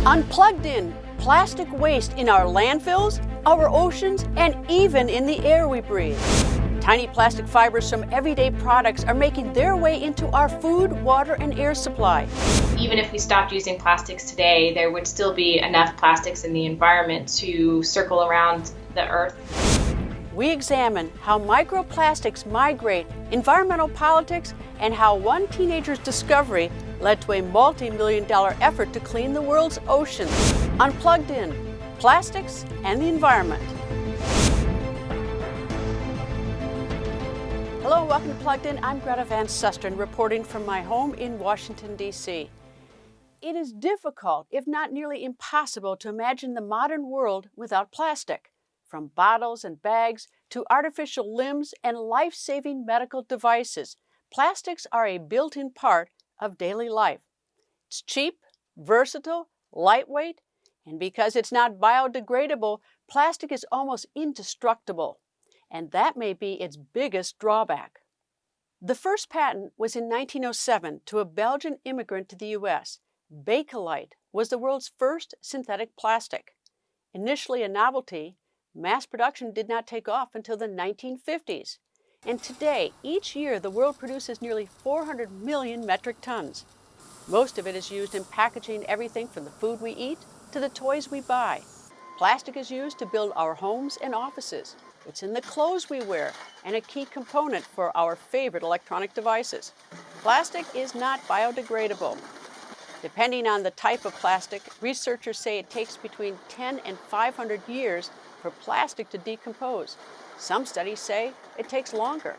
Unplugged in, plastic waste in our landfills, our oceans, and even in the air we breathe. Tiny plastic fibers from everyday products are making their way into our food, water, and air supply. Even if we stopped using plastics today, there would still be enough plastics in the environment to circle around the earth. We examine how microplastics migrate, environmental politics, and how one teenager's discovery led to a multi-million-dollar effort to clean the world's oceans. Unplugged in, plastics and the environment. Hello and welcome to Plugged In. I'm Greta Van Susteren, reporting from my home in Washington, D.C. It is difficult, if not nearly impossible, to imagine the modern world without plastic. From bottles and bags to artificial limbs and life-saving medical devices, plastics are a built-in part of daily life. It's cheap, versatile, lightweight, and because it's not biodegradable, plastic is almost indestructible. And that may be its biggest drawback. The first patent was in 1907 to a Belgian immigrant to the U.S. Bakelite was the world's first synthetic plastic. Initially a novelty, mass production did not take off until the 1950s. And today, each year, the world produces nearly 400 million metric tons. Most of it is used in packaging everything from the food we eat to the toys we buy. Plastic is used to build our homes and offices. It's in the clothes we wear and a key component for our favorite electronic devices. Plastic is not biodegradable. Depending on the type of plastic, researchers say it takes between 10 and 500 years for plastic to decompose. Some studies say it takes longer.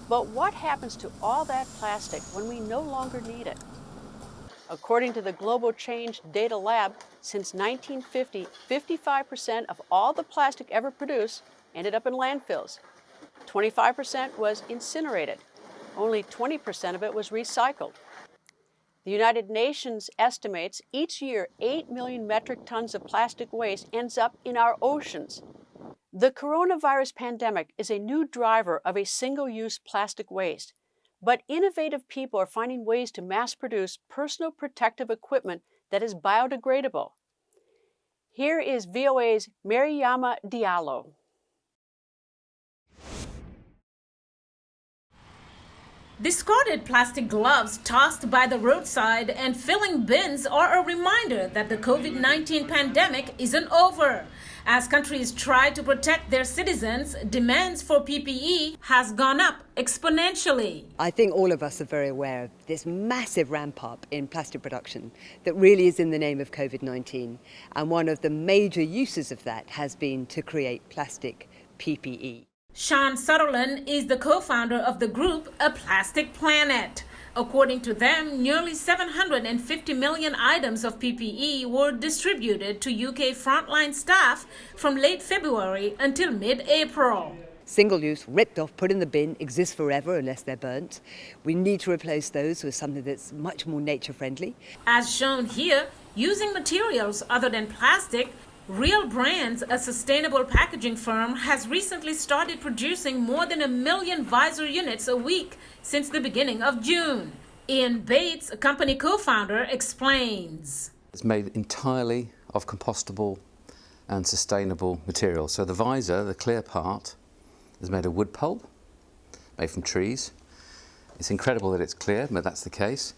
But what happens to all that plastic when we no longer need it? According to the Global Change Data Lab, since 1950, 55% of all the plastic ever produced ended up in landfills. 25% was incinerated. Only 20% of it was recycled. The United Nations estimates each year 8 million metric tons of plastic waste ends up in our oceans. The coronavirus pandemic is a new driver of a single-use plastic waste, but innovative people are finding ways to mass-produce personal protective equipment that is biodegradable. Here is VOA's Mariama Diallo. Discarded plastic gloves tossed by the roadside and filling bins are a reminder that the COVID-19 pandemic isn't over. As countries try to protect their citizens, demands for PPE has gone up exponentially. I think all of us are very aware of this massive ramp up in plastic production that really is in the name of COVID-19. And one of the major uses of that has been to create plastic PPE. Sean Sutherland is the co-founder of the group A Plastic Planet. According to them, nearly 750 million items of PPE were distributed to UK frontline staff from late February until mid-April. Single-use, ripped off, put in the bin, exist forever unless they're burnt. We need to replace those with something that's much more nature-friendly. As shown here, using materials other than plastic, Real Brands, a sustainable packaging firm, has recently started producing more than 1 million visor units a week since the beginning of June. Ian Bates, a company co-founder, explains. It's made entirely of compostable and sustainable material. So the visor, the clear part, is made of wood pulp, made from trees. It's incredible that it's clear, but that's the case.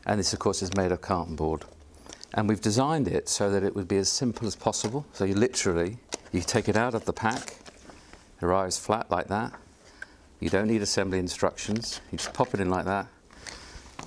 And this, of course, is made of carton board. And we've designed it so that it would be as simple as possible. So you take it out of the pack, it arrives flat like that. You don't need assembly instructions. You just pop it in like that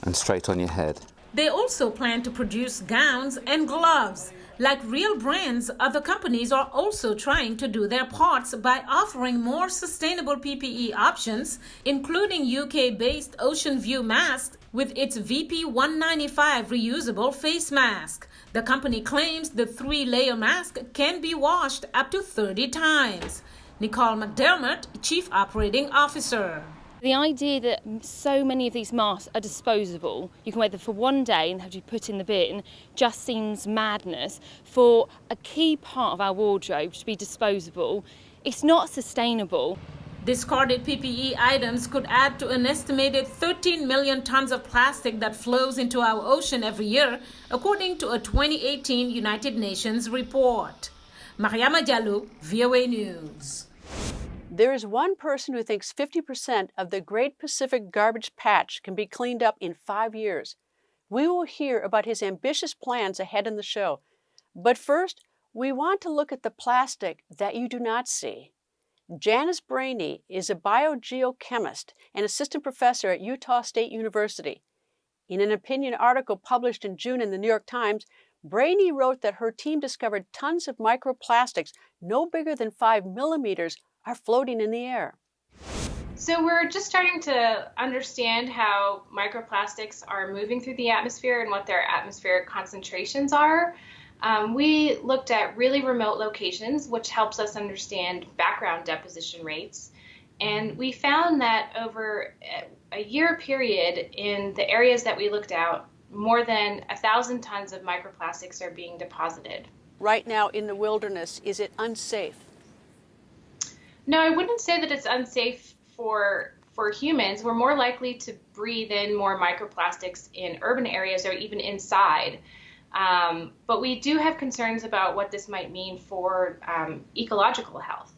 and straight on your head. They also plan to produce gowns and gloves. Like Real Brands, other companies are also trying to do their parts by offering more sustainable PPE options, including UK-based Ocean View Mask with its VP195 reusable face mask. The company claims the 3-layer mask can be washed up to 30 times. Nicole McDermott, Chief Operating Officer. The idea that so many of these masks are disposable, you can wear them for one day and have to be put in the bin, just seems madness. For a key part of our wardrobe to be disposable, it's not sustainable. Discarded PPE items could add to an estimated 13 million tons of plastic that flows into our ocean every year, according to a 2018 United Nations report. Mariama Diallo, VOA News. There is one person who thinks 50% of the Great Pacific Garbage Patch can be cleaned up in 5 years. We will hear about his ambitious plans ahead in the show. But first, we want to look at the plastic that you do not see. Janice Brainey is a biogeochemist and assistant professor at Utah State University. In an opinion article published in June in the New York Times, Brainey wrote that her team discovered tons of microplastics no bigger than 5 millimeters are floating in the air. So we're just starting to understand how microplastics are moving through the atmosphere and what their atmospheric concentrations are. We looked at really remote locations, which helps us understand background deposition rates. And we found that over a year period in the areas that we looked at, more than 1,000 tons of microplastics are being deposited. Right now in the wilderness, is it unsafe? No, I wouldn't say that it's unsafe for humans. We're more likely to breathe in more microplastics in urban areas or even inside. But we do have concerns about what this might mean for ecological health.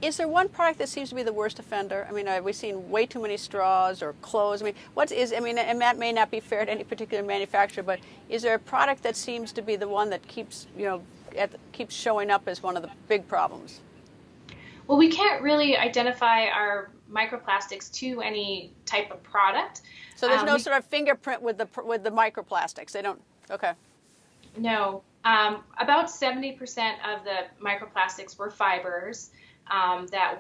Is there one product that seems to be the worst offender? I mean, we've seen way too many straws or clothes. I mean, and that may not be fair to any particular manufacturer, but is there a product that seems to be the one that keeps showing up as one of the big problems? Well, we can't really identify our microplastics to any type of product. So there's no sort of fingerprint with the microplastics. They don't. Okay. No. About 70% of the microplastics were fibers that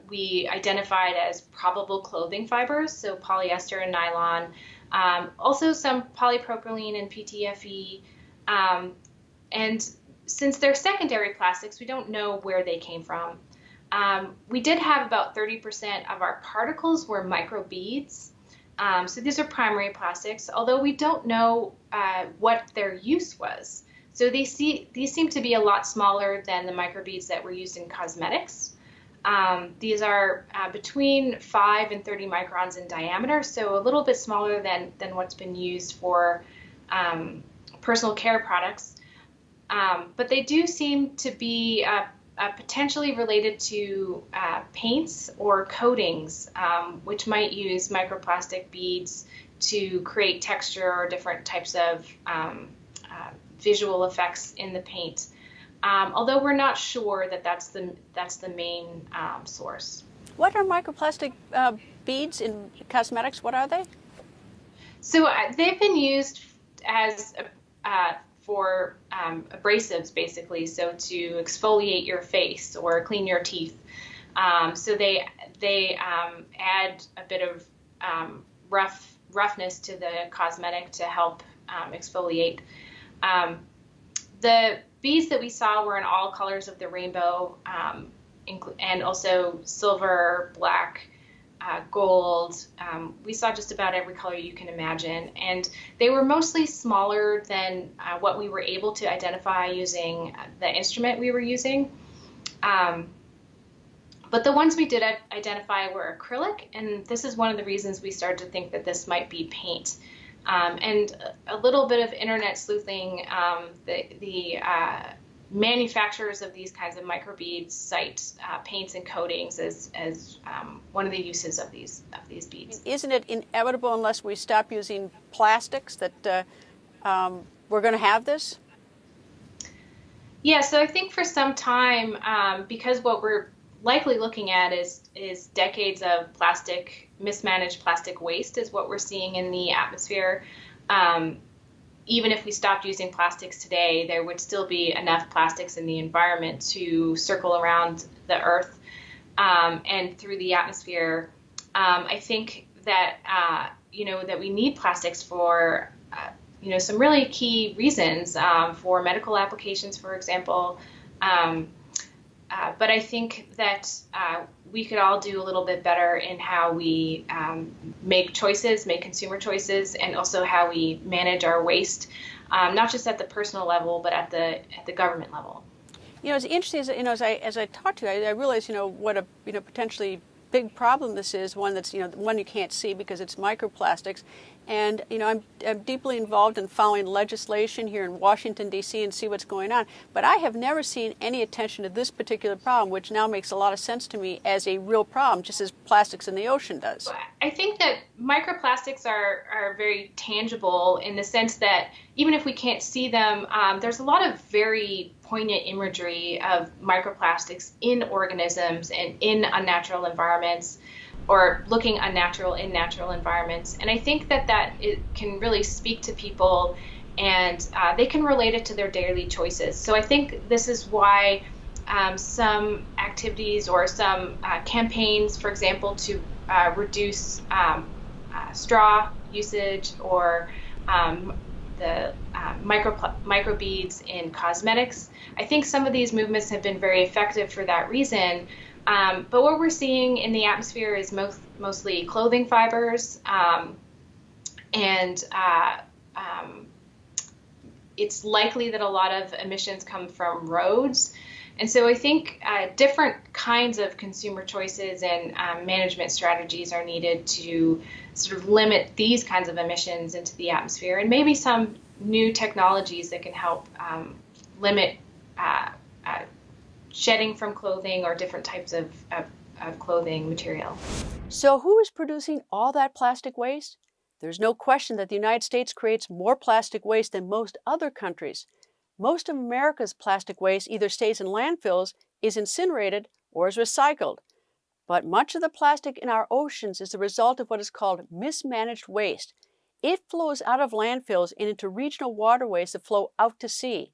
we identified as probable clothing fibers, so polyester and nylon. Also some polypropylene and PTFE. And since they're secondary plastics, we don't know where they came from. We did have about 30% of our particles were microbeads. So these are primary plastics, although we don't know what their use was. So these seem to be a lot smaller than the microbeads that were used in cosmetics. These are between 5 and 30 microns in diameter, so a little bit smaller than what's been used for personal care products. But they do seem to be potentially related to paints or coatings, which might use microplastic beads to create texture or different types of visual effects in the paint. Although we're not sure that that's the main source. What are microplastic beads in cosmetics? What are they? So they've been used as for abrasives, basically, so to exfoliate your face or clean your teeth. So they add a bit of roughness to the cosmetic to help exfoliate. The beads that we saw were in all colors of the rainbow, and also silver, black, gold. We saw just about every color you can imagine, and they were mostly smaller than what we were able to identify using the instrument we were using. But the ones we did identify were acrylic, and this is one of the reasons we started to think that this might be paint. And a little bit of internet sleuthing, the manufacturers of these kinds of microbeads cite paints and coatings as one of the uses of these beads. Isn't it inevitable, unless we stop using plastics, that we're going to have this? Yeah, so I think for some time, because what we're likely looking at is decades of mismanaged plastic waste is what we're seeing in the atmosphere. Even if we stopped using plastics today, there would still be enough plastics in the environment to circle around the Earth and through the atmosphere. I think that that we need plastics for some really key reasons, for medical applications, for example. But I think that we could all do a little bit better in how we make consumer choices, and also how we manage our waste, not just at the personal level, but at the government level. It's interesting. As I talk to you, I realize what a potentially big problem this is. One that's one you can't see because it's microplastics, and I'm deeply involved in following legislation here in Washington D.C. and see what's going on. But I have never seen any attention to this particular problem, which now makes a lot of sense to me as a real problem, just as plastics in the ocean does. I think that microplastics are very tangible in the sense that even if we can't see them, there's a lot of very poignant imagery of microplastics in organisms and in unnatural environments, or looking unnatural in natural environments. And I think that it can really speak to people, and they can relate it to their daily choices. So I think this is why some activities or some campaigns, for example, to reduce straw usage, or the microbeads in cosmetics. I think some of these movements have been very effective for that reason. But what we're seeing in the atmosphere is mostly clothing fibers, and it's likely that a lot of emissions come from roads. And so I think different kinds of consumer choices and management strategies are needed to sort of limit these kinds of emissions into the atmosphere, and maybe some new technologies that can help limit shedding from clothing or different types of clothing material. So who is producing all that plastic waste? There's no question that the United States creates more plastic waste than most other countries. Most of America's plastic waste either stays in landfills, is incinerated, or is recycled. But much of the plastic in our oceans is the result of what is called mismanaged waste. It flows out of landfills and into regional waterways that flow out to sea.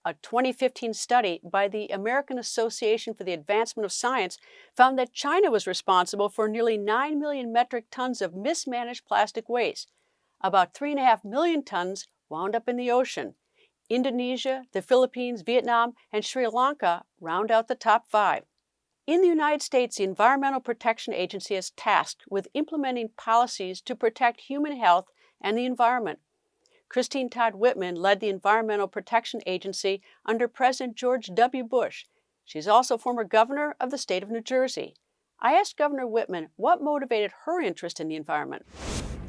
A 2015 study by the American Association for the Advancement of Science found that China was responsible for nearly 9 million metric tons of mismanaged plastic waste. About 3.5 million tons wound up in the ocean. Indonesia, the Philippines, Vietnam, and Sri Lanka round out the top 5. In the United States, the Environmental Protection Agency is tasked with implementing policies to protect human health and the environment. Christine Todd Whitman led the Environmental Protection Agency under President George W. Bush. She's also former governor of the state of New Jersey. I asked Governor Whitman what motivated her interest in the environment.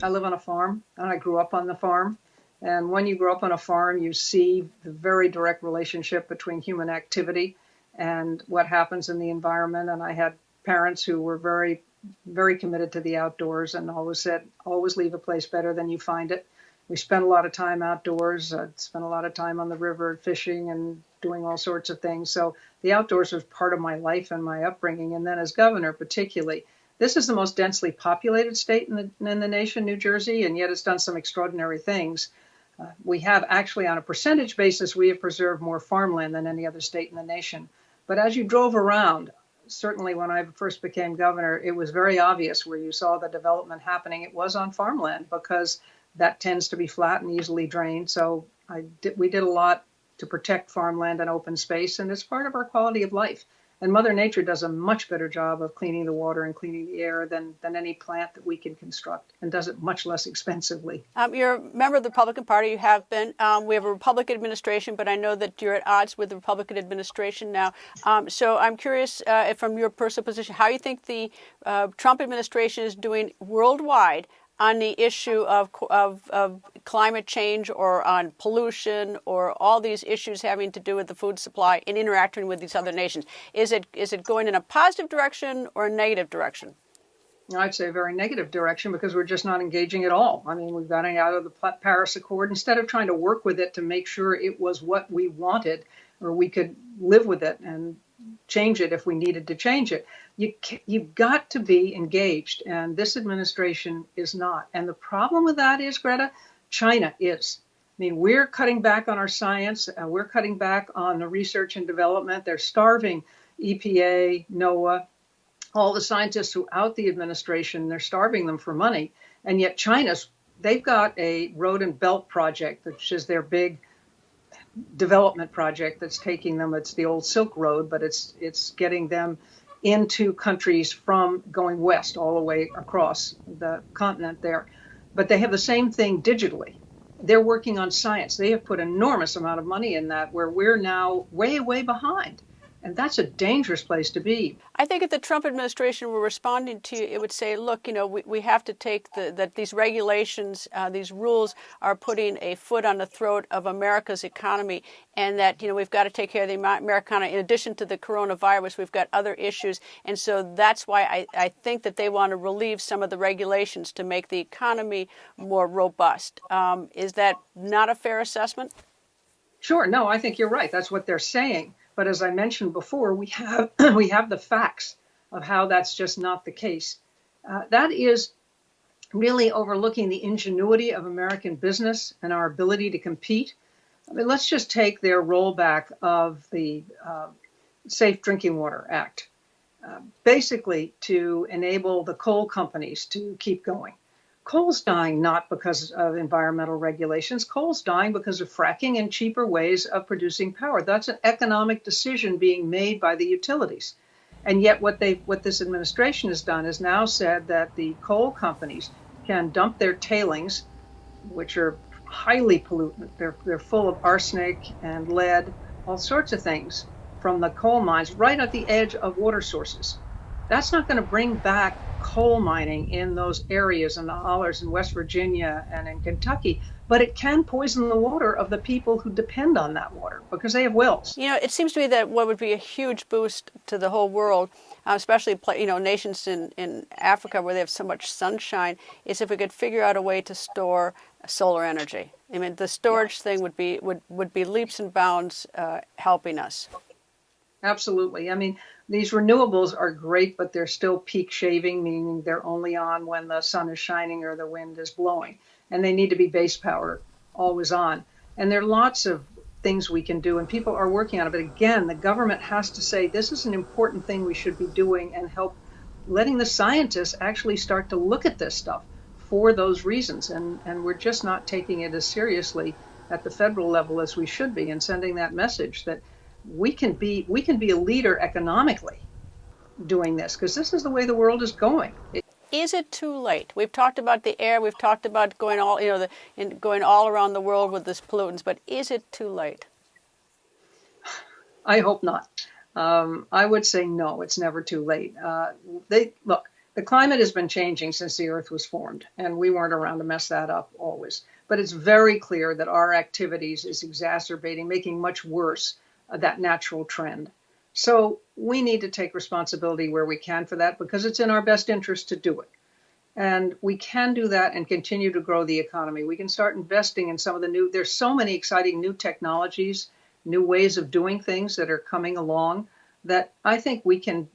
I live on a farm, and I grew up on the farm. And when you grow up on a farm, you see the very direct relationship between human activity and what happens in the environment. And I had parents who were very, very committed to the outdoors and always said, always leave a place better than you find it. We spent a lot of time outdoors. I spent a lot of time on the river fishing and doing all sorts of things. So the outdoors was part of my life and my upbringing. And then as governor, particularly, this is the most densely populated state in the nation, New Jersey, and yet it's done some extraordinary things. We have actually, on a percentage basis, we have preserved more farmland than any other state in the nation. But as you drove around, certainly when I first became governor, it was very obvious where you saw the development happening. It was on farmland because that tends to be flat and easily drained. So we did a lot to protect farmland and open space, and it's part of our quality of life. And Mother Nature does a much better job of cleaning the water and cleaning the air than any plant that we can construct, and does it much less expensively. You're a member of the Republican Party. You have been. We have a Republican administration, but I know that you're at odds with the Republican administration now. So I'm curious, from your personal position, how you think the Trump administration is doing worldwide on the issue of climate change, or on pollution, or all these issues having to do with the food supply and interacting with these other nations. Is it going in a positive direction or a negative direction? I'd say a very negative direction, because we're just not engaging at all. I mean, we've gotten out of the Paris Accord instead of trying to work with it to make sure it was what we wanted, or we could live with it and change it if we needed to change it. You've got to be engaged, and this administration is not. And the problem with that is, Greta, China is. I mean, we're cutting back on our science. We're cutting back on the research and development. They're starving EPA, NOAA, all the scientists throughout the administration. They're starving them for money. And yet they've got a road and belt project, which is their big development project that's taking them. It's the old Silk Road, but it's getting them into countries from going west all the way across the continent there. But they have the same thing digitally. they're working on science. They have put enormous amount of money in that, where we're now way, way behind. And that's a dangerous place to be. I think if the Trump administration were responding to you, it would say, look, we have to take that these regulations, these rules are putting a foot on the throat of America's economy, and that, we've got to take care of the Americana. In addition to the coronavirus, we've got other issues. And so that's why I think that they want to relieve some of the regulations to make the economy more robust. Is that not a fair assessment? Sure. No, I think you're right. That's what they're saying. But as I mentioned before, we have we have the facts of how that's just not the case. That is really overlooking the ingenuity of American business and our ability to compete. I mean, let's just take their rollback of the Safe Drinking Water Act, basically to enable the coal companies to keep going. Coal's dying not because of environmental regulations. Coal's dying because of fracking and cheaper ways of producing power. That's an economic decision being made by the utilities. And yet what this administration has done is now said that the coal companies can dump their tailings, which are highly pollutant. They're full of arsenic and lead, all sorts of things from the coal mines right at the edge of water sources. That's not going to bring back coal mining in those areas in the hollers in West Virginia and in Kentucky, but it can poison the water of the people who depend on that water because they have wells. It seems to me that what would be a huge boost to the whole world, especially nations in Africa where they have so much sunshine, is if we could figure out a way to store solar energy. I mean, the storage thing would be leaps and bounds helping us. Absolutely. I mean, these renewables are great, but they're still peak shaving, meaning they're only on when the sun is shining or the wind is blowing. And they need to be base power, always on. And there are lots of things we can do, and people are working on it. But again, the government has to say, this is an important thing we should be doing, and help letting the scientists actually start to look at this stuff for those reasons. And we're just not taking it as seriously at the federal level as we should be, and sending that message that we can be a leader economically doing this, because this is the way the world is going. Is it too late? We've talked about the air, we've talked about going all around the world with this pollutants, but is it too late? I hope not. I would say no, it's never too late. Look, the climate has been changing since the Earth was formed, and we weren't around to mess that up always. But it's very clear that our activities is exacerbating, making much worse that natural trend. So we need to take responsibility where we can for that, because it's in our best interest to do it. And we can do that and continue to grow the economy. We can start investing in some of there's so many exciting new technologies, new ways of doing things that are coming along, that I think we can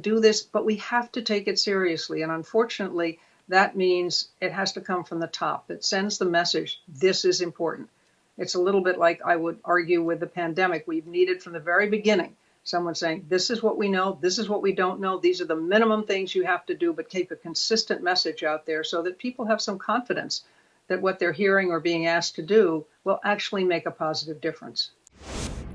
do this, but we have to take it seriously. And unfortunately, that means it has to come from the top. It sends the message, this is important. It's a little bit like I would argue with the pandemic. We've needed from the very beginning someone saying, this is what we know, this is what we don't know, these are the minimum things you have to do, but keep a consistent message out there so that people have some confidence that what they're hearing or being asked to do will actually make a positive difference.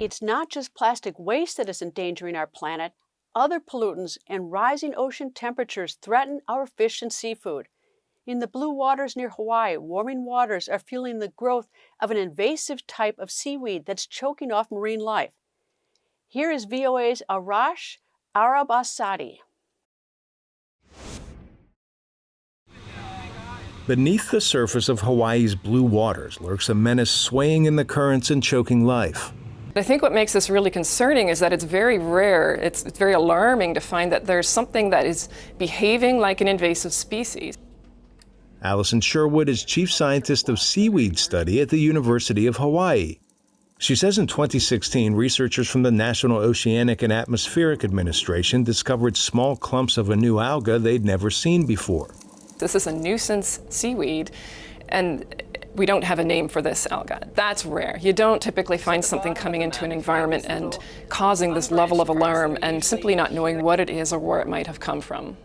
It's not just plastic waste that is endangering our planet. Other pollutants and rising ocean temperatures threaten our fish and seafood. In the blue waters near Hawaii, warming waters are fueling the growth of an invasive type of seaweed that's choking off marine life. Here is VOA's Arash Arabasadi. Beneath the surface of Hawaii's blue waters lurks a menace swaying in the currents and choking life. I think what makes this really concerning is that it's very rare, it's very alarming to find that there's something that is behaving like an invasive species. Allison Sherwood is chief scientist of seaweed study at the University of Hawaii. She says in 2016, researchers from the National Oceanic and Atmospheric Administration discovered small clumps of a new alga they'd never seen before. This is a nuisance seaweed, and we don't have a name for this alga. That's rare. You don't typically find something coming into an environment and causing this level of alarm and simply not knowing what it is or where it might have come from.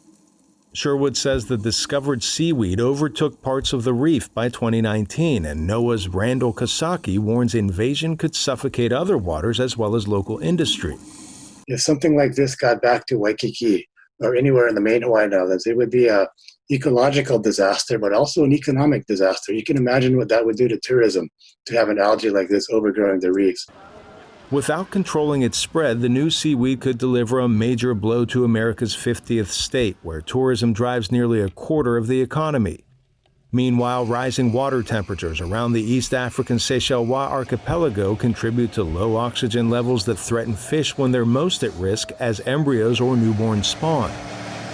Sherwood says the discovered seaweed overtook parts of the reef by 2019, and NOAA's Randall Kosaki warns invasion could suffocate other waters as well as local industry. If something like this got back to Waikiki or anywhere in the main Hawaiian Islands, it would be a ecological disaster, but also an economic disaster. You can imagine what that would do to tourism, to have an algae like this overgrowing the reefs. Without controlling its spread, the new seaweed could deliver a major blow to America's 50th state, where tourism drives nearly a quarter of the economy. Meanwhile, rising water temperatures around the East African Seychelles archipelago contribute to low oxygen levels that threaten fish when they're most at risk as embryos or newborn spawn.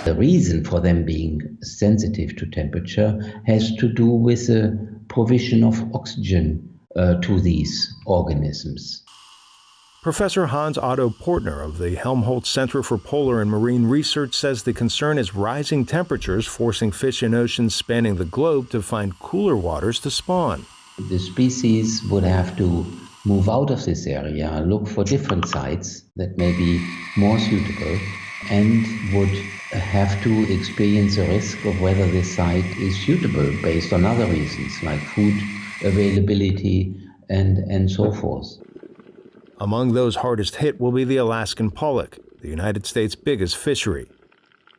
The reason for them being sensitive to temperature has to do with the provision of oxygen to these organisms. Professor Hans Otto Portner of the Helmholtz Center for Polar and Marine Research says the concern is rising temperatures forcing fish in oceans spanning the globe to find cooler waters to spawn. The species would have to move out of this area, look for different sites that may be more suitable, and would have to experience the risk of whether this site is suitable based on other reasons like food availability and so forth. Among those hardest hit will be the Alaskan pollock, the United States' biggest fishery.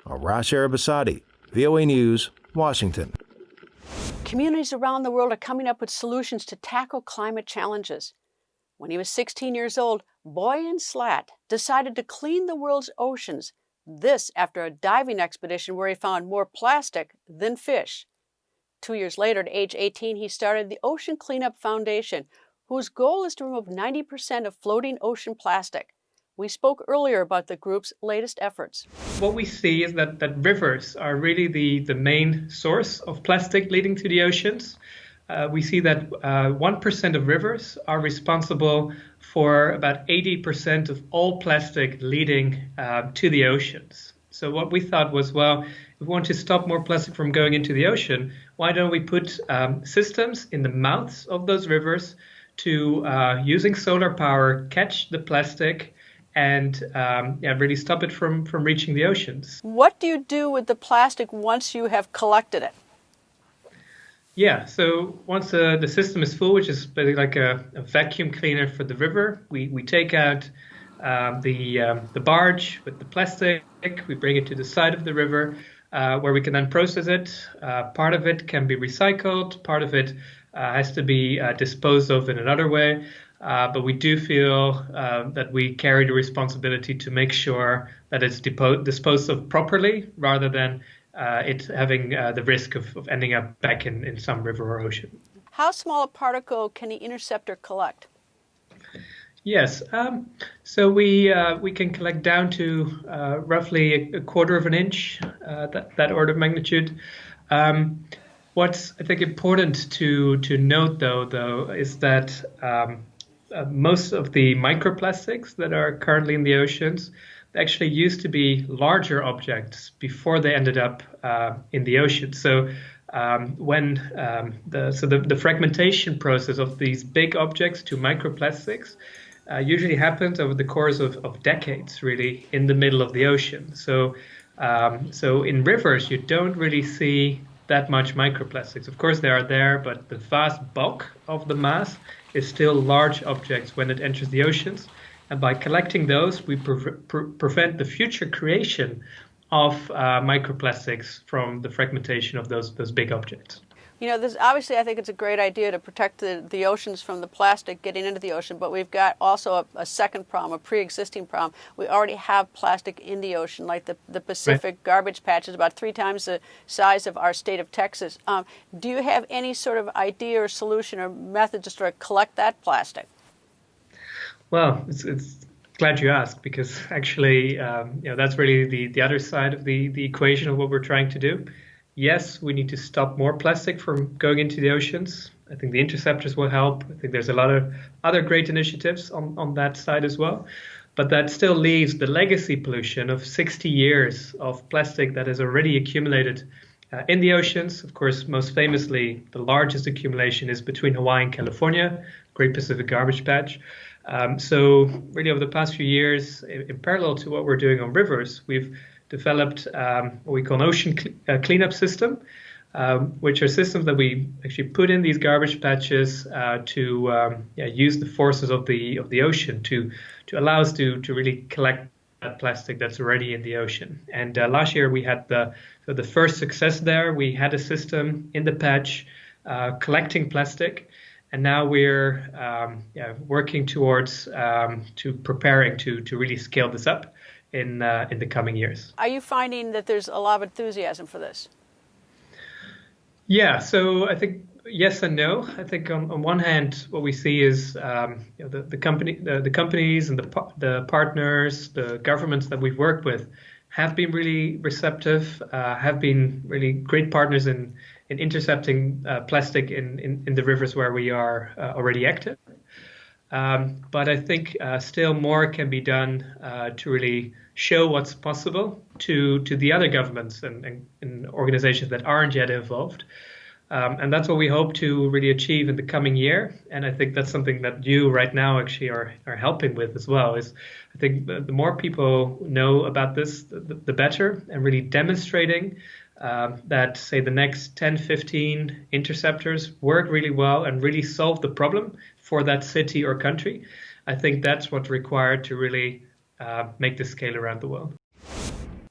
Arash Arabasadi, VOA News, Washington. Communities around the world are coming up with solutions to tackle climate challenges. When he was 16 years old, Boyan Slat decided to clean the world's oceans, this after a diving expedition where he found more plastic than fish. 2 years later, at age 18, he started the Ocean Cleanup Foundation, whose goal is to remove 90% of floating ocean plastic. We spoke earlier about the group's latest efforts. What we see is that rivers are really the main source of plastic leading to the oceans. We see that 1% of rivers are responsible for about 80% of all plastic leading to the oceans. So what we thought was, well, if we want to stop more plastic from going into the ocean, why don't we put systems in the mouths of those rivers to, using solar power, catch the plastic and really stop it from reaching the oceans. What do you do with the plastic once you have collected it? Yeah, so once the system is full, which is basically like a vacuum cleaner for the river, we take out the barge with the plastic, we bring it to the side of the river where we can then process it. Part of it can be recycled, part of it has to be disposed of in another way. But we do feel that we carry the responsibility to make sure that it's disposed of properly rather than it having the risk of ending up back in some river or ocean. How small a particle can the interceptor collect? Yes, so we can collect down to roughly a quarter of an inch, that order of magnitude. What's I think important to note though is that most of the microplastics that are currently in the oceans actually used to be larger objects before they ended up in the ocean. So when the fragmentation process of these big objects to microplastics usually happens over the course of decades, really, in the middle of the ocean. So in rivers, you don't really see that much microplastics. Of course, they are there, but the vast bulk of the mass is still large objects when it enters the oceans. And by collecting those, we prevent the future creation of microplastics from the fragmentation of those big objects. You know, this obviously I think it's a great idea to protect the oceans from the plastic getting into the ocean, but we've got also a second problem, a pre-existing problem. We already have plastic in the ocean, like the Pacific Right. garbage patch is about 3 times the size of our state of Texas. Do you have any sort of idea or solution or method to sort of collect that plastic? Well, it's glad you asked, because actually, that's really the other side of the equation of what we're trying to do. Yes, we need to stop more plastic from going into the oceans. I think the interceptors will help. I think there's a lot of other great initiatives on that side as well. But that still leaves the legacy pollution of 60 years of plastic that has already accumulated in the oceans. Of course, most famously, the largest accumulation is between Hawaii and California, Great Pacific Garbage Patch. So really over the past few years, in parallel to what we're doing on rivers, we've developed what we call an ocean cleanup system, which are systems that we actually put in these garbage patches to use the forces of the ocean to allow us to really collect that plastic that's already in the ocean. And last year we had the first success there. We had a system in the patch collecting plastic, and now we're working towards preparing to really scale this up in the coming years. Are you finding that there's a lot of enthusiasm for this? Yeah, so I think yes and no. I think on one hand, what we see is the companies and the partners, the governments that we've worked with have been really receptive, have been really great partners in intercepting plastic in the rivers where we are already active. But I think still more can be done to really show what's possible to the other governments and organizations that aren't yet involved. And that's what we hope to really achieve in the coming year. And I think that's something that you right now actually are helping with as well. Is I think the more people know about this, the better, and really demonstrating that, say, the next 10, 15 interceptors work really well and really solve the problem for that city or country. I think that's what's required to really make this scale around the world.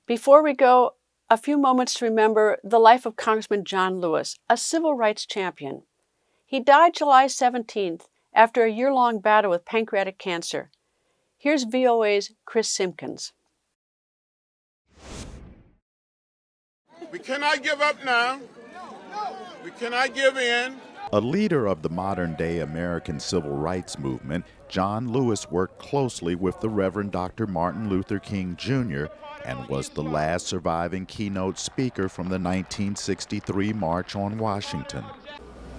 Before we go, a few moments to remember the life of Congressman John Lewis, a civil rights champion. He died July 17th after a year-long battle with pancreatic cancer. Here's VOA's Chris Simpkins. We cannot give up now. We cannot give in. A leader of the modern-day American civil rights movement, John Lewis worked closely with the Reverend Dr. Martin Luther King Jr. and was the last surviving keynote speaker from the 1963 March on Washington.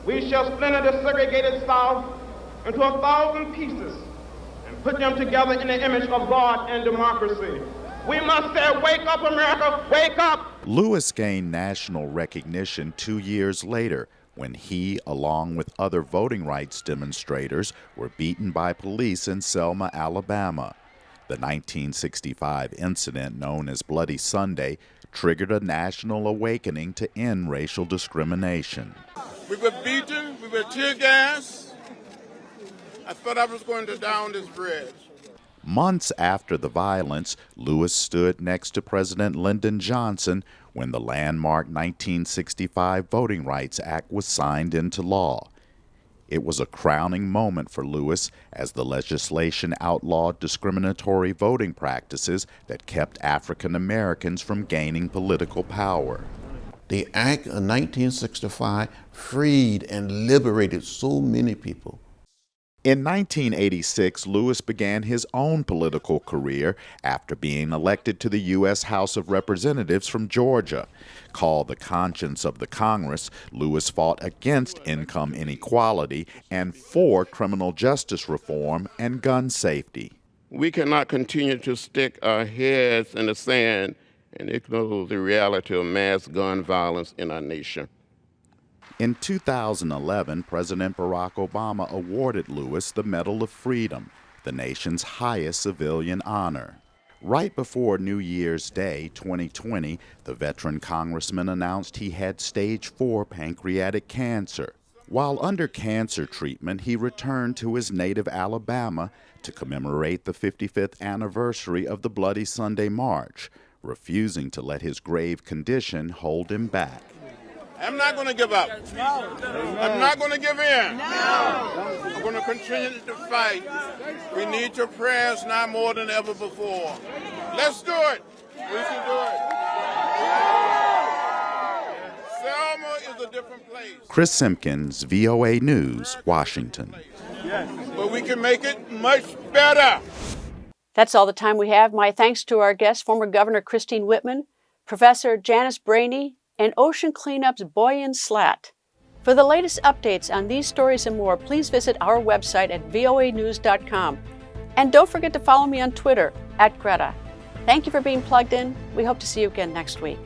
We shall splinter the segregated South into 1,000 pieces and put them together in the image of God and democracy. We must say, wake up, America, wake up! Lewis gained national recognition 2 years later when he, along with other voting rights demonstrators, were beaten by police in Selma, Alabama. The 1965 incident, known as Bloody Sunday, triggered a national awakening to end racial discrimination. We were beaten, we were tear gassed. I thought I was going to down this bridge. Months after the violence, Lewis stood next to President Lyndon Johnson when the landmark 1965 Voting Rights Act was signed into law. It was a crowning moment for Lewis as the legislation outlawed discriminatory voting practices that kept African Americans from gaining political power. The Act of 1965 freed and liberated so many people. In 1986, Lewis began his own political career after being elected to the U.S. House of Representatives from Georgia. Called the conscience of the Congress, Lewis fought against income inequality and for criminal justice reform and gun safety. We cannot continue to stick our heads in the sand and ignore the reality of mass gun violence in our nation. In 2011, President Barack Obama awarded Lewis the Medal of Freedom, the nation's highest civilian honor. Right before New Year's Day 2020, the veteran congressman announced he had stage 4 pancreatic cancer. While under cancer treatment, he returned to his native Alabama to commemorate the 55th anniversary of the Bloody Sunday March, refusing to let his grave condition hold him back. I'm not going to give up. No. I'm not going to give in. No. I'm going to continue to fight. We need your prayers now more than ever before. Let's do it. We can do it. Selma is a different place. Chris Simpkins, VOA News, Washington. But we can make it much better. That's all the time we have. My thanks to our guests, former Governor Christine Whitman, Professor Janice Brainey, and Ocean Cleanup's Boyan Slat. For the latest updates on these stories and more, please visit our website at voanews.com. And don't forget to follow me on Twitter @Greta. Thank you for being plugged in. We hope to see you again next week.